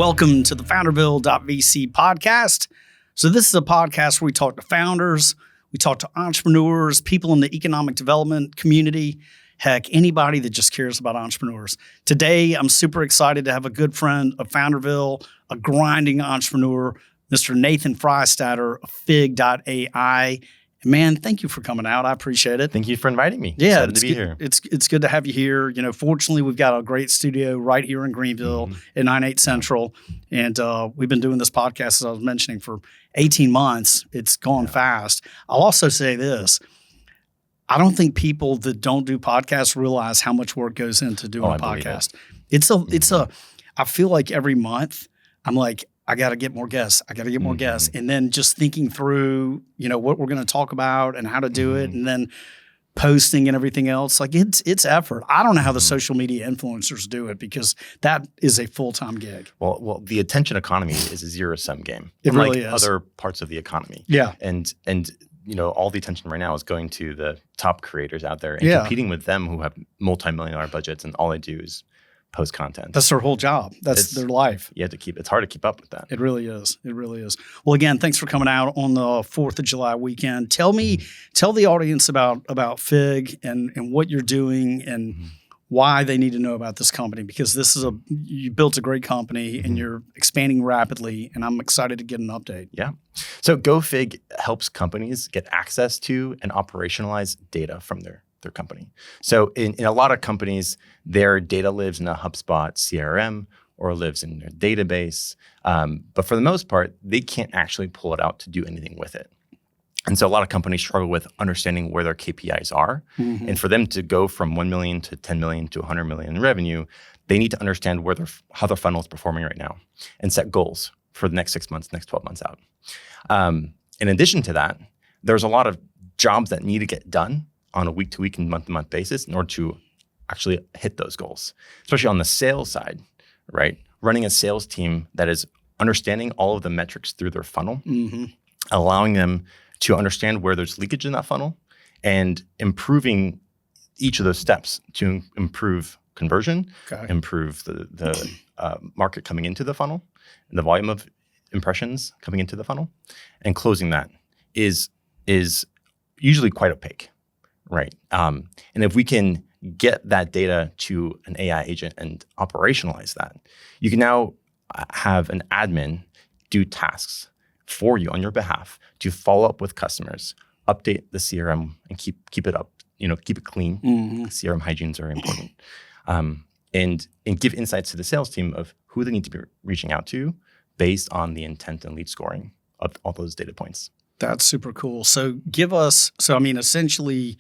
Welcome to the Founderville.vc podcast. So this is a podcast where we talk to founders, we talk to entrepreneurs, people in the economic development community, heck, anybody that just cares about entrepreneurs. Today, I'm super excited to have a good friend of Founderville, a grinding entrepreneur, Mr. Nathan Freystetter of Fig.ai. Man, thank you for coming out. I appreciate it. Thank you for inviting me. Yeah, Excited to be here. It's good to have you here. You know, fortunately, we've got a great studio right here in Greenville at 98 Central. And we've been doing this podcast, as I was mentioning, for 18 months. It's gone fast. I'll also say this. I don't think people that don't do podcasts realize how much work goes into doing a podcast. I feel like every month I'm like, I got to get more guests. And then just thinking through, you know, what we're going to talk about and how to do it, and then posting and everything else. Like it's effort. I don't know how the social media influencers do it because that is a full-time gig. Well, the attention economy is a zero-sum game. It really is. Other parts of the economy. Yeah. And you know, all the attention right now is going to the top creators out there and competing with them who have multi-million-dollar budgets, and all they do is post content. That's their whole job. That's their life. You have to it's hard to keep up with that. It really is. It really is. Well, again, thanks for coming out on the 4th of July weekend. Tell the audience about Fig and what you're doing and why they need to know about this company, because you built a great company and you're expanding rapidly, and I'm excited to get an update. Yeah. So GoFig helps companies get access to and operationalize data from their company. So in a lot of companies, their data lives in a HubSpot CRM or lives in their database. But for the most part, they can't actually pull it out to do anything with it. And so a lot of companies struggle with understanding where their KPIs are. And for them to go from 1 million to 10 million to 100 million in revenue, they need to understand how their funnel is performing right now and set goals for the next 6 months, next 12 months out. In addition to that, there's a lot of jobs that need to get done on a week-to-week and month-to-month basis in order to actually hit those goals, especially on the sales side, right? Running a sales team that is understanding all of the metrics through their funnel, allowing them to understand where there's leakage in that funnel, and improving each of those steps to improve conversion, improve the market coming into the funnel, and the volume of impressions coming into the funnel, and closing that is usually quite opaque. Right. And if we can get that data to an AI agent and operationalize that, you can now have an admin do tasks for you on your behalf to follow up with customers, update the CRM, and keep it up, keep it clean. CRM hygiene is very important. And give insights to the sales team of who they need to be reaching out to based on the intent and lead scoring of all those data points. That's super cool. So essentially,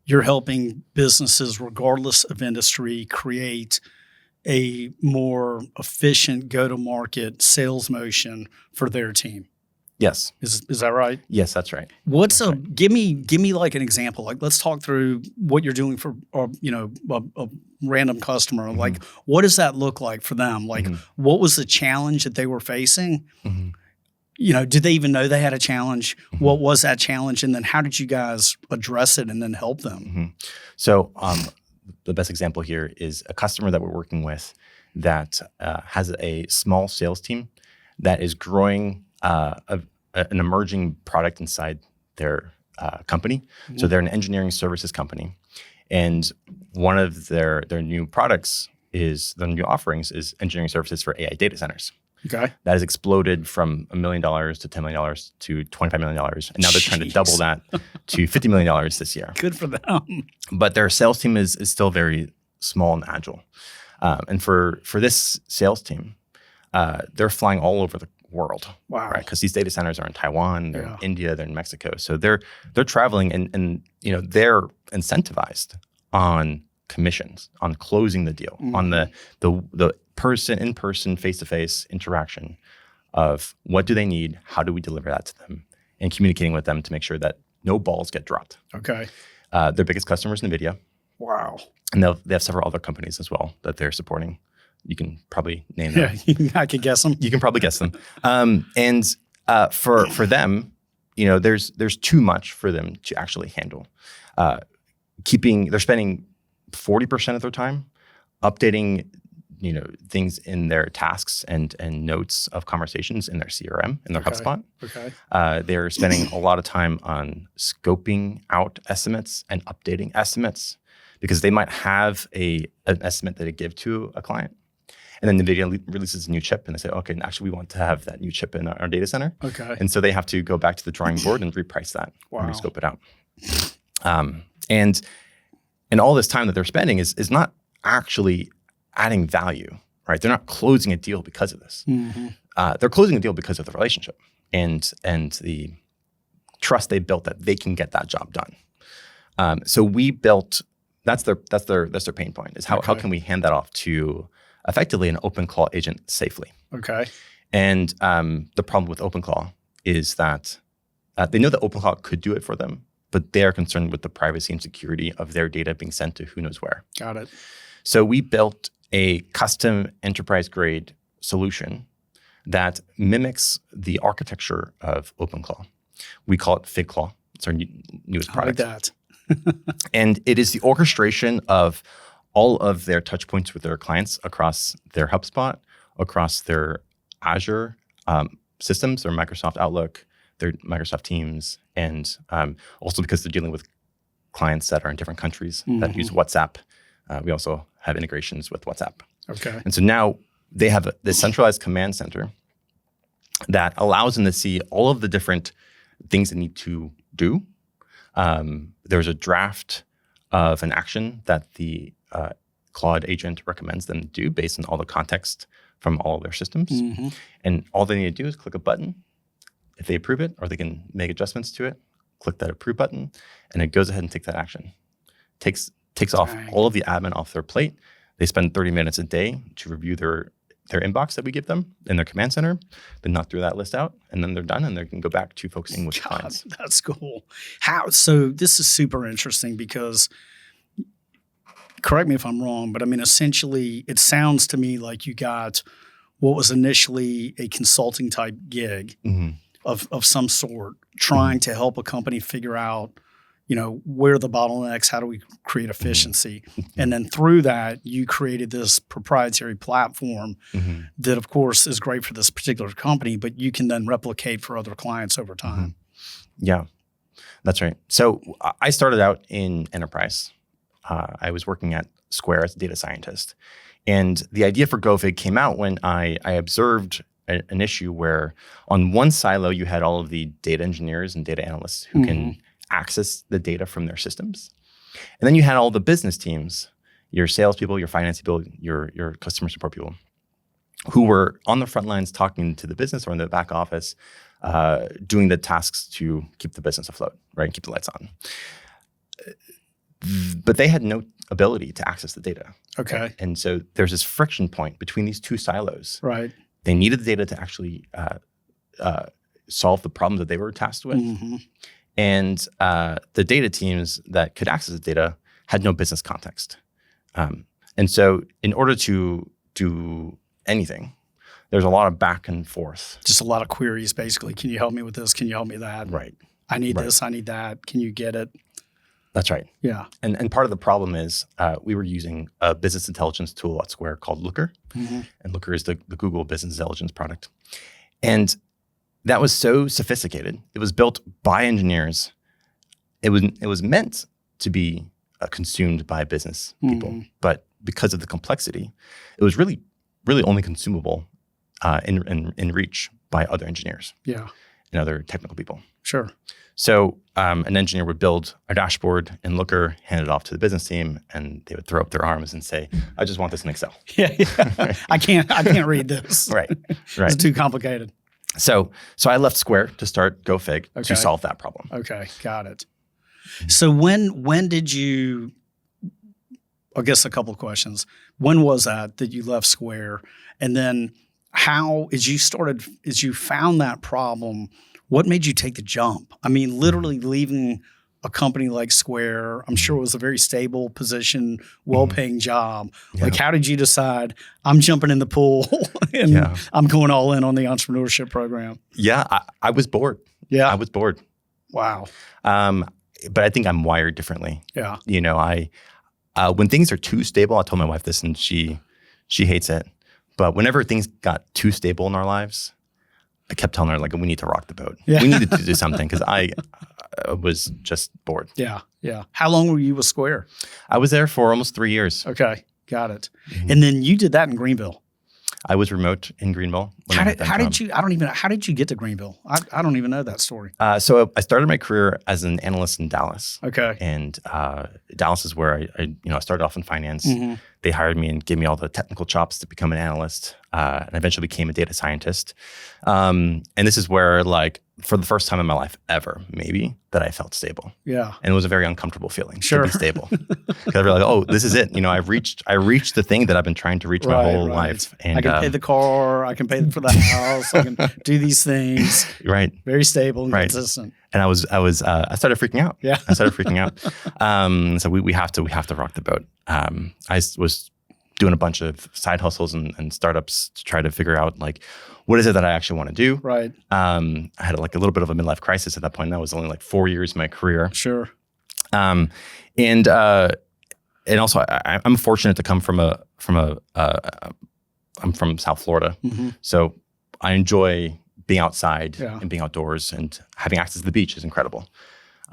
you're helping businesses, regardless of industry, create a more efficient go-to-market sales motion for their team. Yes. Is that right? Yes, that's right. Give me like an example. Like, let's talk through what you're doing for a random customer. Like, what does that look like for them? Like, what was the challenge that they were facing? Did they even know they had a challenge? What was that challenge? And then how did you guys address it and then help them? So the best example here is a customer that we're working with that has a small sales team that is growing an emerging product inside their company. So they're an engineering services company. And one of their new products their new offerings is engineering services for AI data centers. Okay. That has exploded from $1 million to $10 million to $25 million. And now they're trying to double that to $50 million this year. Good for them. But their sales team is still very small and agile. And for this sales team, they're flying all over the world. Wow. Right? Because these data centers are in Taiwan, they're in India, they're in Mexico. So they're traveling and they're incentivized on commissions, on closing the deal, on the in-person, face-to-face interaction of what do they need, how do we deliver that to them, and communicating with them to make sure that no balls get dropped. Okay. Their biggest customer is NVIDIA. Wow. And they have several other companies as well that they're supporting. You can probably name them. Yeah, I could guess them. You can probably guess them. For them, there's too much for them to actually handle. They're spending 40% of their time updating things in their tasks and notes of conversations in their CRM, in their HubSpot. Okay. They're spending a lot of time on scoping out estimates and updating estimates because they might have an estimate that they give to a client. And then NVIDIA releases a new chip and they say, okay, actually we want to have that new chip in our data center. Okay. And so they have to go back to the drawing board and reprice that and rescope it out. And all this time that they're spending is not actually adding value, right? They're not closing a deal because of this. They're closing a deal because of the relationship and the trust they built that they can get that job done. So we built, that's their pain point is how can we hand that off to effectively an OpenClaw agent safely. Okay. And the problem with OpenClaw is that they know that OpenClaw could do it for them, but they're concerned with the privacy and security of their data being sent to who knows where. Got it. So we built a custom enterprise-grade solution that mimics the architecture of OpenClaw. We call it FigClaw. It's our newest product. I like that. And it is the orchestration of all of their touch points with their clients across their HubSpot, across their Azure systems, their Microsoft Outlook, their Microsoft Teams, and also because they're dealing with clients that are in different countries that use WhatsApp. We also have integrations with WhatsApp. Okay. And so now they have this centralized command center that allows them to see all of the different things they need to do. There's a draft of an action that the Claude agent recommends them do based on all the context from all of their systems. And all they need to do is click a button. If they approve it, or they can make adjustments to it, click that approve button, and it goes ahead and takes that action. Takes off all of the admin off their plate. They spend 30 minutes a day to review their inbox that we give them in their command center. They knock through that list out, and then they're done, and they can go back to focusing with clients. That's cool. So this is super interesting because, correct me if I'm wrong, but I mean, essentially, it sounds to me like you got what was initially a consulting type gig of some sort, trying to help a company figure out, where are the bottlenecks, how do we create efficiency? And then through that, you created this proprietary platform that, of course, is great for this particular company, but you can then replicate for other clients over time. Yeah, that's right. So I started out in enterprise. I was working at Square as a data scientist. And the idea for GoFig came out when I observed an issue where on one silo, you had all of the data engineers and data analysts who can access the data from their systems. And then you had all the business teams, your salespeople, your finance people, your customer support people, who were on the front lines talking to the business or in the back office, doing the tasks to keep the business afloat, right, and keep the lights on. But they had no ability to access the data. Okay. Right? And so there's this friction point between these two silos. Right. They needed the data to actually solve the problems that they were tasked with. And the data teams that could access the data had no business context. And so in order to do anything, there's a lot of back and forth. Just a lot of queries, basically. Can you help me with this? Can you help me with that? Right. I need this. I need that. Can you get it? That's right. Yeah. And part of the problem is we were using a business intelligence tool at Square called Looker. And Looker is the Google business intelligence product. And that was so sophisticated. It was built by engineers. It was meant to be consumed by business people. But because of the complexity, it was really only consumable in reach by other engineers. Yeah. And other technical people. Sure. So an engineer would build a dashboard in Looker, hand it off to the business team, and they would throw up their arms and say, "I just want this in Excel." Yeah. I can't read this. Right. It's too complicated. So I left Square to start GoFig to solve that problem. Okay, got it. So when did you? I guess a couple of questions. When was that you left Square, and then how as you found that problem? What made you take the jump? I mean, literally leaving a company like Square, I'm sure it was a very stable position, well-paying job. Yeah. Like, how did you decide I'm jumping in the pool and I'm going all in on the entrepreneurship program? Yeah, I was bored. Yeah. I was bored. Wow. But I think I'm wired differently. Yeah. When things are too stable, I told my wife this and she She hates it. But whenever things got too stable in our lives, I kept telling her, like, we need to rock the boat. Yeah. We needed to do something because I was just bored. Yeah. Yeah. How long were you with Square? I was there for almost 3 years. Okay. Got it. And then you did that in Greenville. I was remote in Greenville. How did you get to Greenville? I don't even know that story. So I started my career as an analyst in Dallas. Okay. And Dallas is where I started off in finance. Mm-hmm. They hired me and gave me all the technical chops to become an analyst. And I eventually became a data scientist. And this is where, like, for the first time in my life ever, maybe, that I felt stable. Yeah. And it was a very uncomfortable feeling Sure. to be stable. Because I realized, oh, this is it. You know, I reached the thing that I've been trying to reach my whole life. And I can pay the car. I can pay for the house. I can do these things. Right. Very stable and Right. consistent. And I started freaking out. Yeah. I started freaking out. So we have to rock the boat. I was doing a bunch of side hustles and startups to try to figure out, like, what is it that I actually want to do? Right. I had like a little bit of a midlife crisis at that point. That was only like 4 years of my career. Sure. And also I'm fortunate to come from I'm from South Florida. Mm-hmm. So I enjoy being outside Yeah. and being outdoors, and having access to the beach is incredible.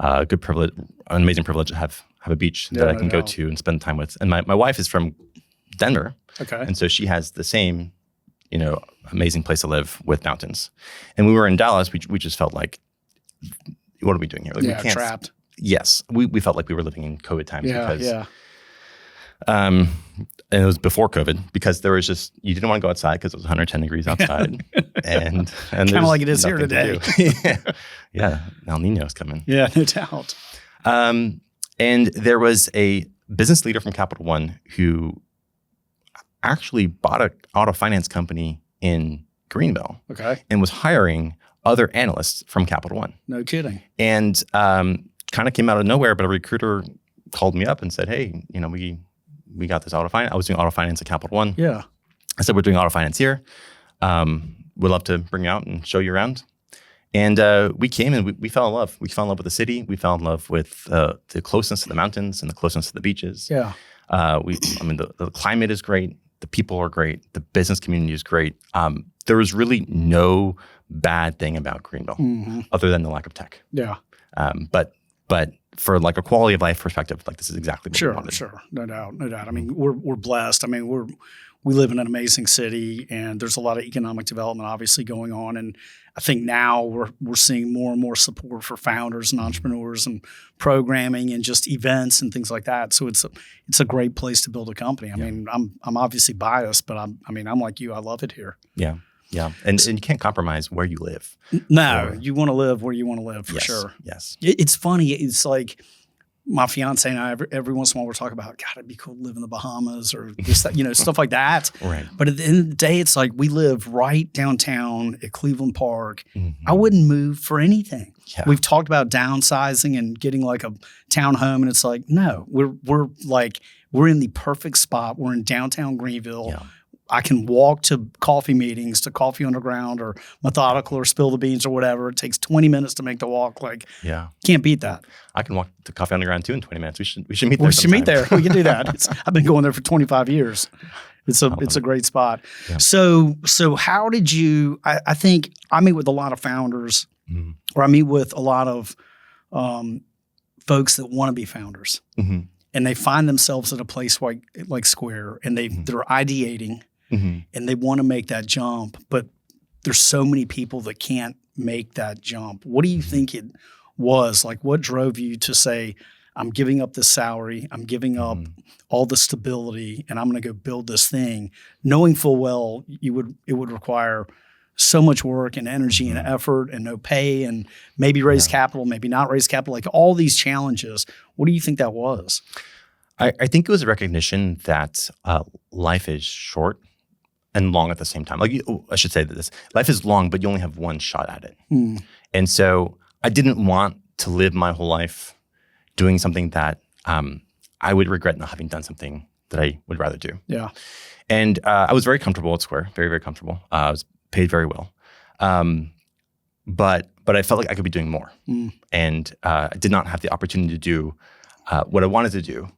Good privilege, an amazing privilege to have a beach that I can go to and spend time with. And my wife is from Denver. Okay. And so she has the same, amazing place to live with mountains. And we were in Dallas. We just felt like, what are we doing here? Like, we can't, trapped. Yes. We felt like we were living in COVID times because, Yeah. and it was before COVID, because there was just, you didn't want to go outside because it was 110 degrees outside. and kind of like it is here today. Yeah. El Nino's coming. Yeah, no doubt. And there was a business leader from Capital One who actually bought an auto finance company in Greenville. Okay. And was hiring other analysts from Capital One. No kidding. And kind of came out of nowhere, but a recruiter called me up and said, hey, we got this auto finance. I was doing auto finance at Capital One. Yeah. I said, we're doing auto finance here. We'd love to bring you out and show you around. And we came and we fell in love. We fell in love with the city. We fell in love with the closeness to the mountains and the closeness to the beaches. Yeah. The climate is great. The people are great. The business community is great. There was really no bad thing about Greenville, mm-hmm. other than the lack of tech. Yeah. But for like a quality of life perspective, like, this is exactly what we wanted. Sure. No doubt. I mean, we're blessed. I mean, we live in an amazing city, and there's a lot of economic development obviously going on. And I think now we're seeing more and more support for founders and entrepreneurs and programming and just events and things like that. So it's a great place to build a company. I mean, I'm obviously biased, but I'm like you. I love it here. Yeah. Yeah. And you can't compromise where you live. No, you want to live where you want to live, for sure. Yes. It's funny. It's like my fiance and I, every once in a while, we're talking about, God, it'd be cool to live in the Bahamas or this, stuff like that. Right. But at the end of the day, it's like we live right downtown at Cleveland Park. Mm-hmm. I wouldn't move for anything. Yeah. We've talked about downsizing and getting like a townhome, and it's like, no, we're in the perfect spot. We're in downtown Greenville. Yeah. I can walk to coffee meetings, to Coffee Underground or Methodical or Spill the Beans or whatever. It takes 20 minutes to make the walk. Like, can't beat that. I can walk to Coffee Underground too in 20 minutes. We should meet there. We should meet there. We can do that. I've been going there for 25 years. It's a great spot. Yeah. So how did you? I think I meet with a lot of founders, mm-hmm. or I meet with a lot of folks that want to be founders, mm-hmm. and they find themselves at a place like Square, and they're ideating. Mm-hmm. And they want to make that jump, but there's so many people that can't make that jump. What do you think it was? Like, what drove you to say, I'm giving up this salary, I'm giving up all the stability, and I'm going to go build this thing, knowing full well it would require so much work and energy and effort and no pay and maybe raise capital, maybe not raise capital, like all these challenges. What do you think that was? I think it was a recognition that life is short and long at the same time. I should say this: life is long, but you only have one shot at it. Mm. And so I didn't want to live my whole life doing something that I would regret not having done something that I would rather do. Yeah. And I was very comfortable at Square, very, very comfortable. I was paid very well. But I felt like I could be doing more. Mm. And I did not have the opportunity to do what I wanted to do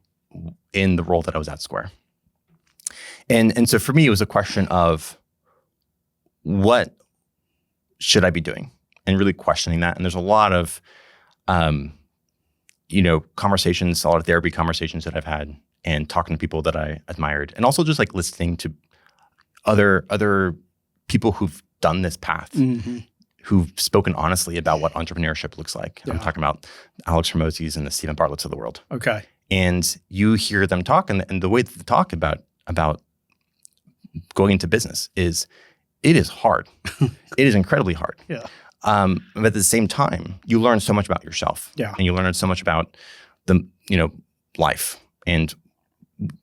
in the role that I was at Square. And so for me, it was a question of what should I be doing, and really questioning that. And there's a lot of, conversations, a lot of therapy conversations that I've had, and talking to people that I admired, and also just like listening to other people who've done this path, who've spoken honestly about what entrepreneurship looks like. Yeah. I'm talking about Alex Hormozi's and the Stephen Bartlett's of the world. Okay. And you hear them talk, and the way that they talk about going into business is, it is hard. It is incredibly hard. Yeah. But at the same time, you learn so much about yourself. Yeah. And you learn so much about life. And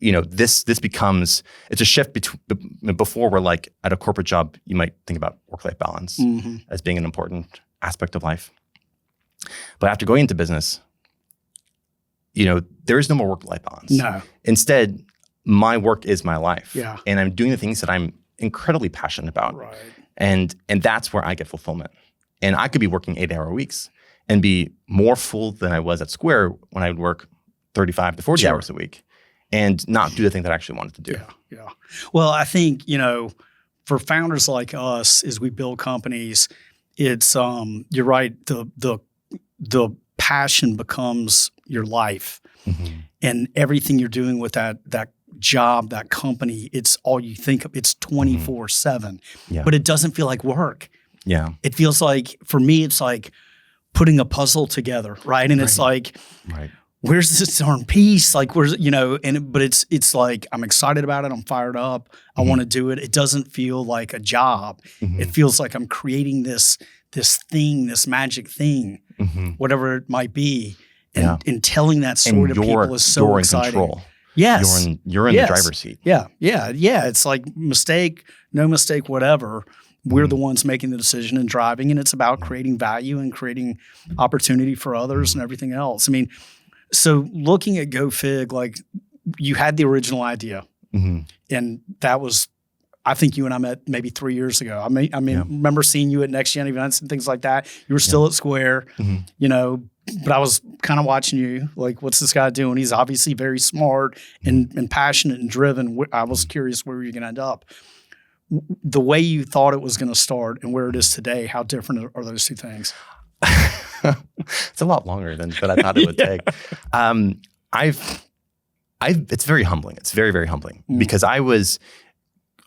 this becomes, it's a shift before, where like at a corporate job, you might think about work-life balance as being an important aspect of life. But after going into business, there is no more work-life balance. No. Instead, my work is my life. Yeah. And I'm doing the things that I'm incredibly passionate about. Right. And that's where I get fulfillment. And I could be working 8-hour weeks and be more full than I was at Square when I would work 35 to 40 hours a week and not do the thing that I actually wanted to do. Yeah. Well, I think, for founders like us, as we build companies, it's you're right, the passion becomes your life. And everything you're doing with that job, that company, it's all you think of. It's 24/7. Yeah. But it doesn't feel like work. Yeah. It feels like, for me, it's like putting a puzzle together, right? And it's like, where's this darn piece? Like, but it's like, I'm excited about it. I'm fired up. I want to do it. It doesn't feel like a job. It feels like I'm creating this thing, this magic thing, whatever it might be. And telling that story to people is so exciting. Control. Yes. You're in the driver's seat. Yeah. It's like mistake, no mistake, whatever. We're the ones making the decision and driving, and it's about creating value and creating opportunity for others and everything else. I mean, so looking at GoFig, like, you had the original idea, and that was, I think you and I met maybe 3 years ago. I mean, remember seeing you at Next Gen events and things like that. You were still at Square, but I was kind of watching you, like, what's this guy doing? He's obviously very smart and passionate and driven. I was curious where you're going to end up. The way you thought it was going to start and where it is today, how different are those two things? It's a lot longer than I thought it would take. It's very humbling. It's very, very humbling because I was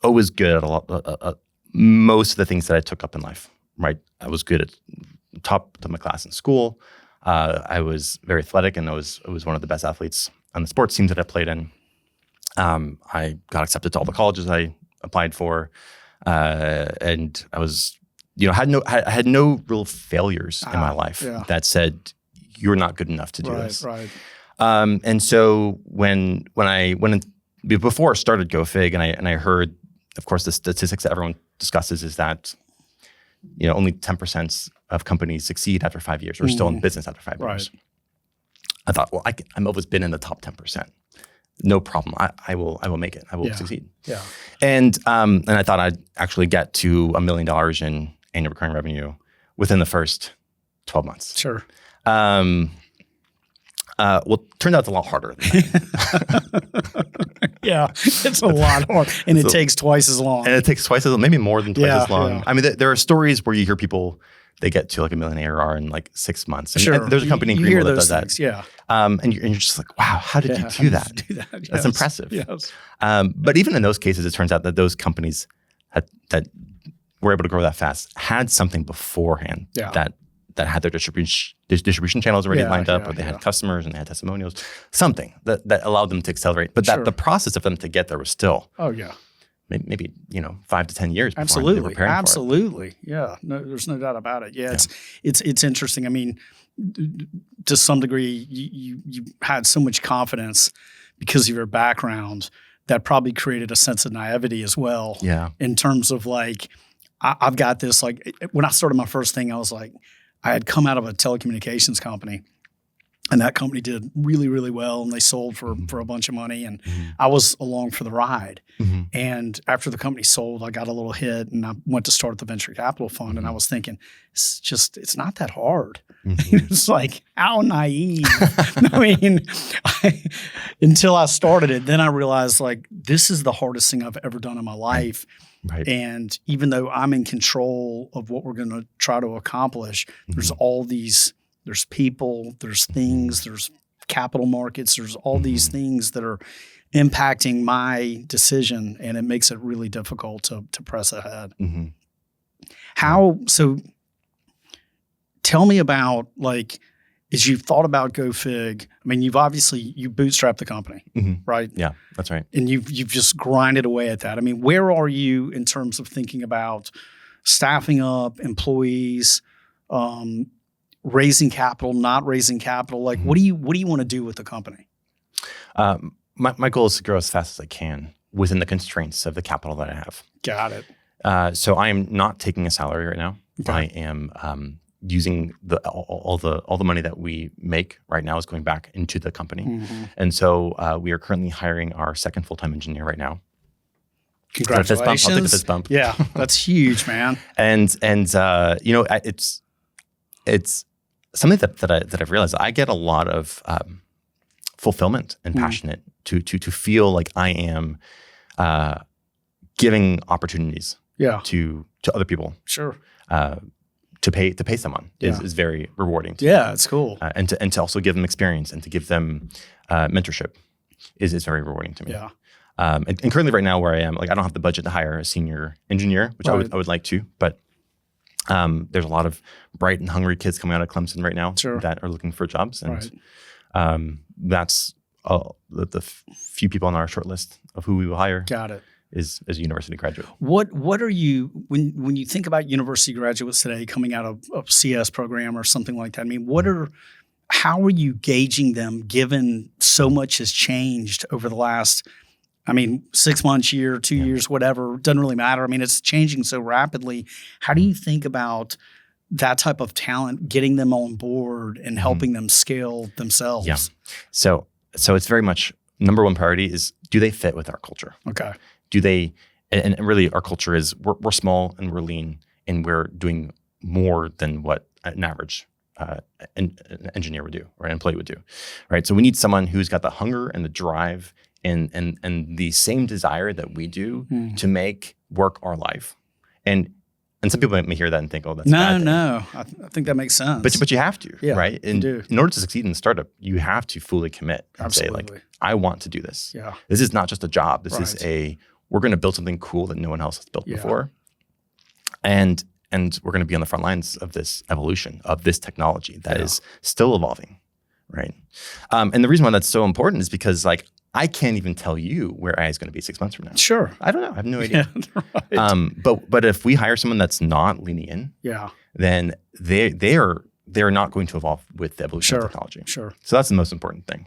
always good at most of the things that I took up in life, right? I was good at top of my class in school. I was very athletic, and I was one of the best athletes on the sports teams that I played in. I got accepted to all the colleges I applied for, and I was, I had no real failures in my life that said you're not good enough to do this. Right. And so when I went in, before I started GoFig, and I heard, of course, the statistics that everyone discusses is that only 10% of companies succeed after 5 years, or still in business after 5 years. I thought, well, I've always been in the top 10%. No problem. I will make it. I will succeed. Yeah. And I thought I'd actually get to $1 million in annual recurring revenue within the first 12 months. Sure. Well, it turned out it's a lot harder than that. Yeah, it's a lot harder. And it takes twice as long. And it takes twice as long, maybe more than twice as long. Yeah. I mean, there are stories where you hear people, they get to like $1 million ARR in like 6 months. And, and there's a company in Greenville that does that. Yeah. And you're just like, wow, how did you do that? That's impressive. Yes. But even in those cases, it turns out that those companies that were able to grow that fast had something beforehand that had their distribution channels already lined up, or they had customers and they had testimonials, something that allowed them to accelerate. But that the process of them to get there was still maybe 5 to 10 years before they were preparing for it. Yeah. No, there's no doubt about it. Yeah. It's interesting. I mean, to some degree, you had so much confidence because of your background that probably created a sense of naivety as well. Yeah. In terms of like, I've got this, like, when I started my first thing, I was like, I had come out of a telecommunications company, and that company did really, really well, and they sold for a bunch of money, and I was along for the ride. And after the company sold, I got a little hit, and I went to start the venture capital fund, and I was thinking, it's not that hard. It's like, how naive. I mean, until I started it, then I realized like, this is the hardest thing I've ever done in my life. Right. And even though I'm in control of what we're going to try to accomplish, there's all these, there's people, there's things, there's capital markets, there's all these things that are impacting my decision, and it makes it really difficult to press ahead. So tell me about, like, as you've thought about GoFig, I mean, you bootstrapped the company, right? Yeah, that's right. And you've just grinded away at that. I mean, where are you in terms of thinking about staffing up, employees, raising capital, not raising capital? Like, what do you want to do with the company? My goal is to grow as fast as I can within the constraints of the capital that I have. Got it. So I am not taking a salary right now. Okay. I am using all the money that we make right now is going back into the company. And so we are currently hiring our second full-time engineer right now. Congratulations. I'll take the fist bump. Yeah, that's huge, man. And you know, it's something that I've realized. I get a lot of fulfillment and passionate to feel like I am giving opportunities to other people. Sure. To pay someone is very rewarding. It's cool. And to also give them experience and to give them mentorship is very rewarding to me. Yeah. And currently right now where I am, like I don't have the budget to hire a senior engineer, which I would like to, but there's a lot of bright and hungry kids coming out of Clemson right now that are looking for jobs. And that's the few people on our short list of who we will hire. Got it. Is a university graduate. What are you, when you think about university graduates today coming out of a CS program or something like that? I mean, how are you gauging them given so much has changed over the last, 6 months, year, 2 years, whatever, doesn't really matter. I mean, it's changing so rapidly. How do you think about that type of talent, getting them on board and helping them scale themselves? Yeah. So it's very much number one priority is, do they fit with our culture? Okay. Do they, and really our culture is we're small and we're lean and we're doing more than what an average an engineer would do or an employee would do, right? So we need someone who's got the hunger and the drive and the same desire that we do to make work our life. And some people may hear that and think, oh, that's bad. No. I think that makes sense. But you have to, right? And in order to succeed in a startup, you have to fully commit and say, like, I want to do this. Yeah. This is not just a job. This is we're going to build something cool that no one else has built before. And we're going to be on the front lines of this evolution of this technology that is still evolving, right? And the reason why that's so important is because, like, I can't even tell you where AI is going to be 6 months from now. Sure. I don't know. I have no idea. Yeah, right. But if we hire someone that's not leaning in, then they're not going to evolve with the evolution of technology. Sure. So that's the most important thing.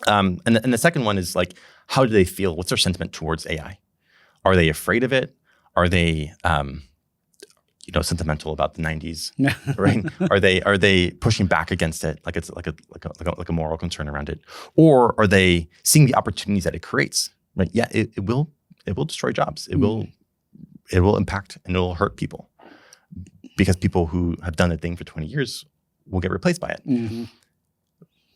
And the second one is, like, how do they feel? What's their sentiment towards AI? Are they afraid of it? Are they sentimental about the 90s? Right? Are they pushing back against it, like it's like a moral concern around it? Or are they seeing the opportunities that it creates? Right? Yeah, it will destroy jobs. It will impact and it will hurt people because people who have done a thing for 20 years will get replaced by it.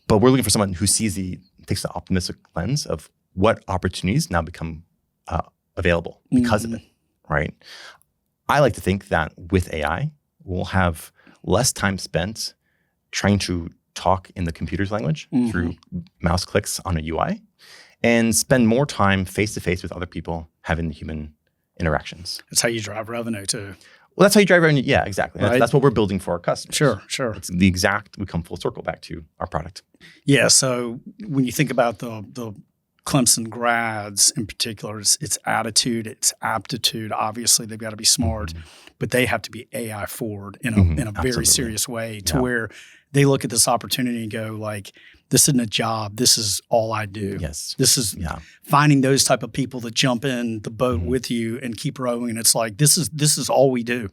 But we're looking for someone who takes the optimistic lens of what opportunities now become available because of it, right? I like to think that with AI, we'll have less time spent trying to talk in the computer's language through mouse clicks on a UI and spend more time face-to-face with other people having human interactions. That's how you drive revenue too. Well, that's how you drive revenue. Yeah, exactly. Right. That's what we're building for our customers. Sure. It's we come full circle back to our product. Yeah. So when you think about the Clemson grads in particular, it's attitude, it's aptitude. Obviously, they've got to be smart, but they have to be AI forward in a very serious way to where they look at this opportunity and go, like, this isn't a job. This is all I do. Yes. This is finding those type of people that jump in the boat with you and keep rowing. And it's like, this is all we do.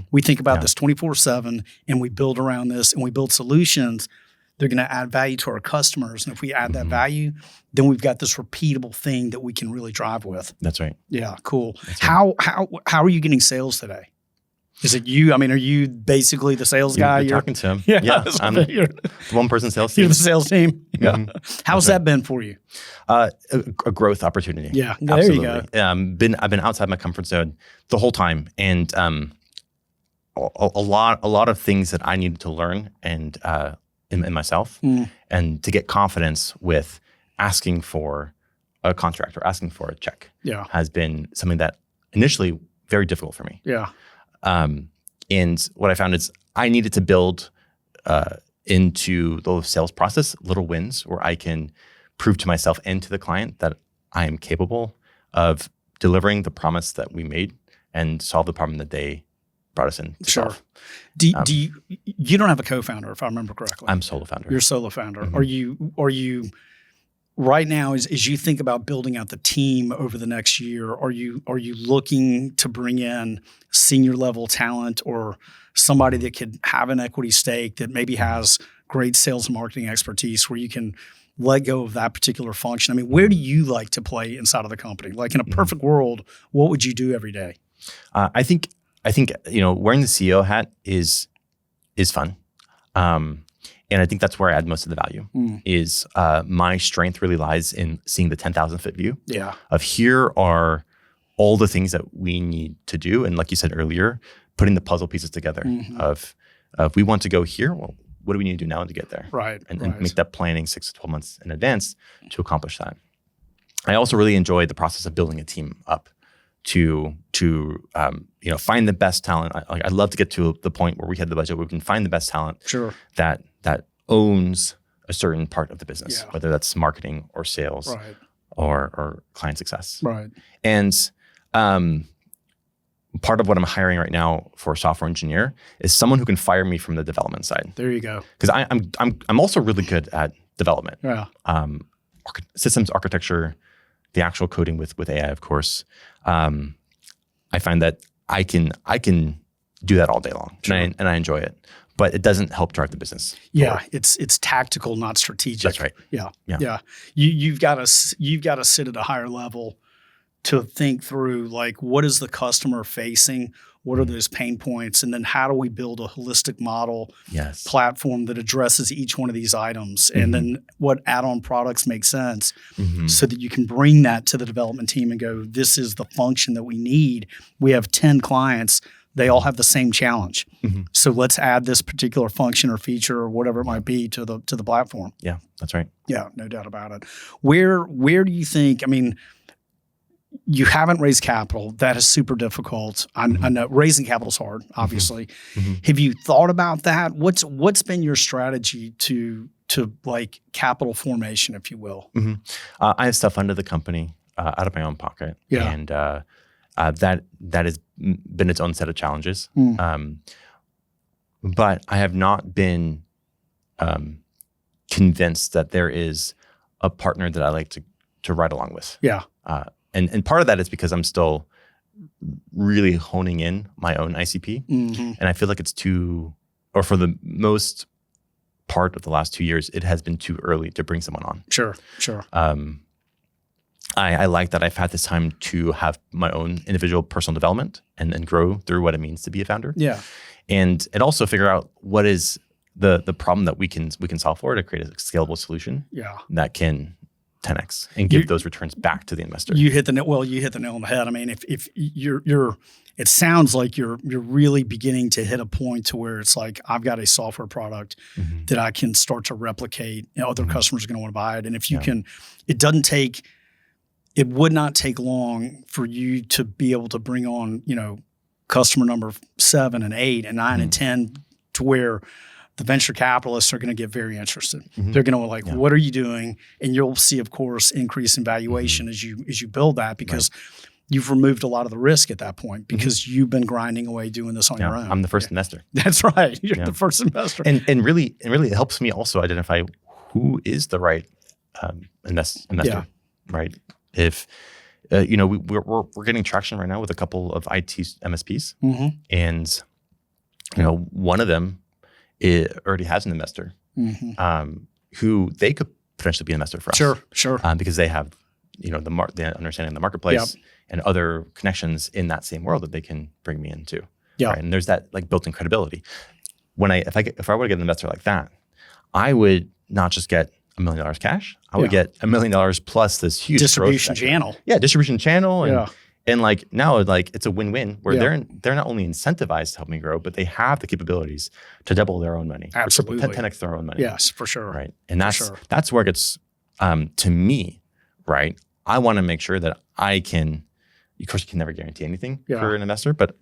We think about this 24/7 and we build around this and we build solutions. They're going to add value to our customers. And if we add that value, then we've got this repeatable thing that we can really drive with. That's right. Yeah, cool. That's right. How are you getting sales today? Is it you? I mean, are you basically the sales guy? You're talking to him. Yeah, I'm you're the one-person sales team. the sales team. Yeah. Mhm. How's that been for you? A growth opportunity. Yeah, there absolutely. you go. I've been outside my comfort zone the whole time, and a lot of things that I needed to learn and in myself, and to get confidence with asking for a contract or asking for a check. Yeah. Has been something that initially very difficult for me. Yeah. And what I found is I needed to build into the sales process little wins where I can prove to myself and to the client that I am capable of delivering the promise that we made and solve the problem that they brought us in to Sure. solve. Do you don't have a co-founder, if I remember correctly? I'm solo founder. You're a solo founder. Mhm. Are you right now, as you think about building out the team over the next year, are you looking to bring in senior level talent or somebody that could have an equity stake that maybe has great sales and marketing expertise where you can let go of that particular function? I mean, where do you like to play inside of the company? Like in a perfect world, what would you do every day? I think wearing the CEO hat is fun. And I think that's where I add most of the value is my strength really lies in seeing the 10,000 foot view of here are all the things that we need to do. And like you said earlier, putting the puzzle pieces together of we want to go here. Well, what do we need to do now to get there? Right. And make that planning 6 to 12 months in advance to accomplish that. I also really enjoy the process of building a team up to find the best talent. I'd love to get to the point where we have the budget where we can find the best talent that owns a certain part of the business, whether that's marketing or sales or client success. Right. And part of what I'm hiring right now for a software engineer is someone who can fire me from the development side. There you go. Because I'm also really good at development. Yeah. Systems architecture, the actual coding with AI, of course. I find that I can do that all day long, and I enjoy it. But it doesn't help drive the business forward. It's tactical, not strategic. That's right. Yeah. You've got to sit at a higher level to think through, like, what is the customer facing? What are those pain points? And then how do we build a holistic model platform that addresses each one of these items? And then what add-on products make sense so that you can bring that to the development team and go, this is the function that we need. We have 10 clients. They all have the same challenge. So let's add this particular function or feature or whatever it might be to the platform. Yeah, that's right. Yeah, no doubt about it. Where do you think, I mean, you haven't raised capital. That is super difficult. I know raising capital is hard, obviously. Have you thought about that? What's been your strategy to like capital formation, if you will? I have stuff under the company out of my own pocket. Yeah. And that has been its own set of challenges. But I have not been convinced that there is a partner that I like to ride along with. Yeah. And part of that is because I'm still really honing in my own ICP. And I feel like it's for the most part of the last 2 years, it has been too early to bring someone on. Sure. I like that I've had this time to have my own individual personal development and grow through what it means to be a founder. Yeah. And also figure out what is the problem that we can solve for to create a scalable solution that can 10x and give those returns back to the investor. You hit the nail on the head. I mean, if you're it sounds like you're really beginning to hit a point to where it's like, I've got a software product that I can start to replicate. Other customers are going to want to buy it. And if you can, it would not take long for you to be able to bring on, customer number 7 and 8 and 9 and 10 to where the venture capitalists are going to get very interested. They're going to like, what are you doing? And you'll see, of course, increase in valuation as you build that because you've removed a lot of the risk at that point because you've been grinding away doing this on your own. I'm the first investor. That's right. You're the first investor. And really it helps me also identify who is the right investor, right? If we're getting traction right now with a couple of IT MSPs, and one of them already has an investor who they could potentially be an investor for us. Sure. Because they have the understanding of the marketplace and other connections in that same world that they can bring me into. Yeah. Right? And there's that like built-in credibility. If I were to get an investor like that, I would not just get $1 million cash. I would get $1 million plus this huge distribution growth vector. channel. Yeah, distribution channel, and Yeah. and like now like it's a win-win where they're not only incentivized to help me grow, but they have the capabilities to double their own money. Absolutely. Or 10x their own money. Yes, for sure. Right. And that's where it gets to me, right? I want to make sure that I can, of course you can never guarantee anything for an investor, but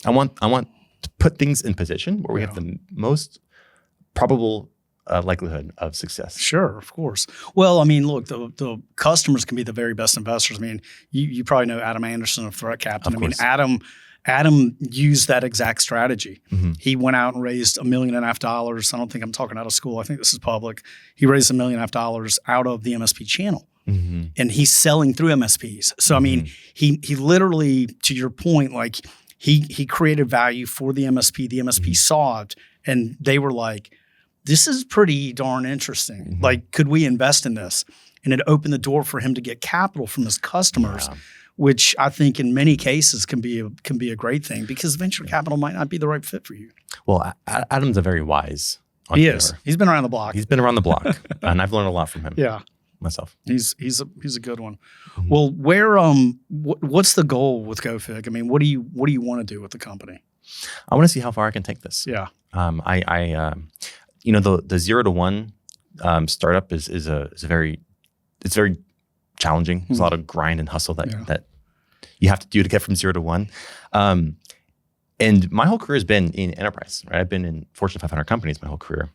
I want to put things in position where we have the most probable likelihood of success. Sure, of course. Well, I mean, look, the customers can be the very best investors. I mean, you probably know Adam Anderson of Threat Captain. I mean, Adam used that exact strategy. Mm-hmm. He went out and raised $1.5 million. I don't think I'm talking out of school. I think this is public. He raised $1.5 million out of the MSP channel. Mm-hmm. And he's selling through MSPs. So, I mean, he literally, to your point, like he created value for the MSP. The MSP saw it and they were like, this is pretty darn interesting. Mm-hmm. Like, could we invest in this? And it opened the door for him to get capital from his customers, which I think in many cases can be a great thing because venture capital might not be the right fit for you. Well, Adam's a very wise entrepreneur. He is. He's been around the block. He's been around the block, and I've learned a lot from him. Yeah. Myself. He's a good one. Mm-hmm. Well, what's the goal with GoFig? I mean, what do you want to do with the company? I want to see how far I can take this. Yeah. The 0 to 1 startup is very challenging. There's a lot of grind and hustle that you have to do to get from 0 to 1. And my whole career has been in enterprise, right? I've been in Fortune 500 companies my whole career.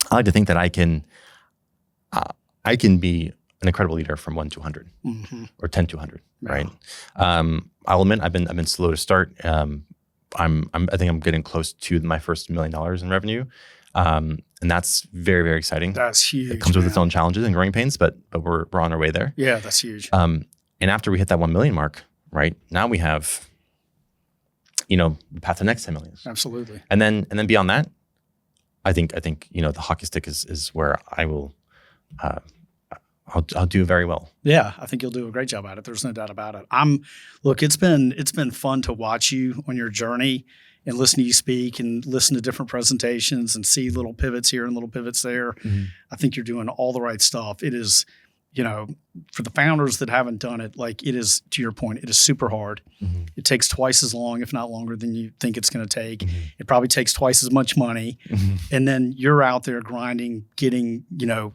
I like to think that I can be an incredible leader from 1 to 100 or 10 to 100, right? I'll admit I've been slow to start. I think I'm getting close to my first $1 million in revenue. And that's very, very exciting. That's huge. It comes with its own challenges and growing pains, but we're on our way there. Yeah, that's huge. And after we hit that 1 million mark, right, now we have, the path to the next 10 million. Absolutely. And then beyond that, I think the hockey stick is where I will, I'll do very well. Yeah, I think you'll do a great job at it. There's no doubt about it. Look, it's been fun to watch you on your journey and listen to you speak and listen to different presentations and see little pivots here and little pivots there. Mm-hmm. I think you're doing all the right stuff. It is, for the founders that haven't done it, like it is, to your point, it is super hard. Mm-hmm. It takes twice as long, if not longer, than you think it's going to take. Mm-hmm. It probably takes twice as much money. Mm-hmm. And then you're out there grinding, getting,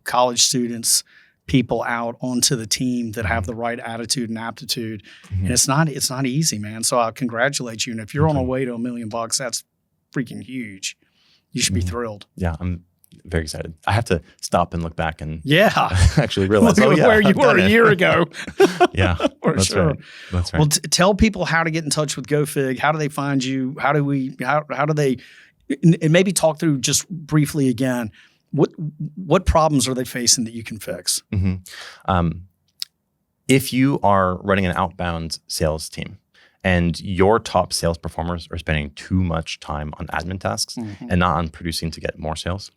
college students, people out onto the team that have the right attitude and aptitude. Mm-hmm. And it's not easy, man. So I congratulate you. And if you're on a way to $1 million, that's freaking huge. You should be thrilled. Yeah, I'm very excited. I have to stop and look back and actually realize where you were a year ago. Yeah, that's sure. Right. That's right. Well, tell people how to get in touch with GoFig. How do they find you? How do they, and maybe talk through just briefly again, what problems are they facing that you can fix? Mm-hmm. If you are running an outbound sales team and your top sales performers are spending too much time on admin tasks and not on producing to get more sales,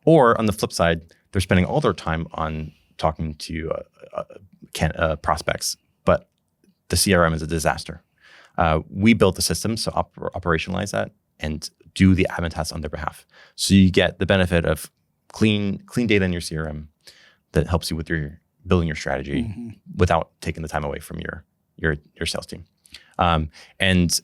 or on the flip side, they're spending all their time on talking to prospects, but the CRM is a disaster. We built the system to operationalize that and do the admin tasks on their behalf. So you get the benefit of clean data in your CRM that helps you with your building your strategy without taking the time away from your sales team. And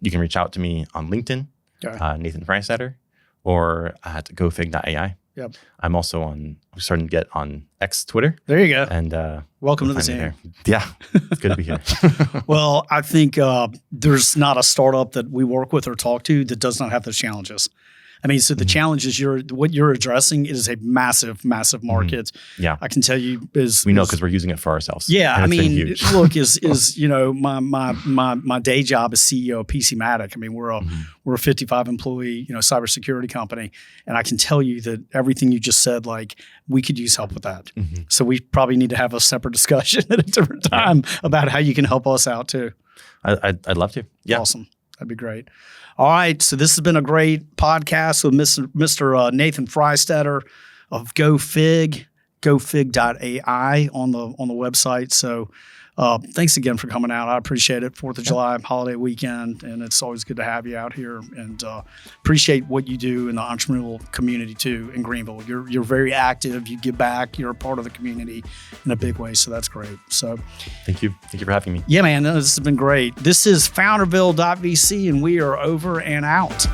you can reach out to me on LinkedIn, Nathan Freystetter, or at gofig.ai. Yep. I'm starting to get on X Twitter. There you go. And welcome to the team. Yeah, it's good to be here. Well, I think there's not a startup that we work with or talk to that does not have those challenges. I mean, so the challenge is what you're addressing is a massive, massive market. Yeah, I can tell you we know because we're using it for ourselves. Yeah, I mean, look, my day job is CEO of PCmatic. I mean, we're a 55 employee cybersecurity company, and I can tell you that everything you just said, like we could use help with that. Mm-hmm. So we probably need to have a separate discussion at a different time about how you can help us out too. I'd love to. Yeah, awesome. That'd be great. All right, so this has been a great podcast with Mr. Nathan Freystetter of GoFig, gofig.ai on the website. So Thanks again for coming out. I appreciate it. 4th of July holiday weekend, and it's always good to have you out here. And appreciate what you do in the entrepreneurial community too in Greenville. You're very active. You give back. You're a part of the community in a big way. So that's great. So thank you. Thank you for having me. Yeah, man. This has been great. This is Founderville.vc, and we are over and out.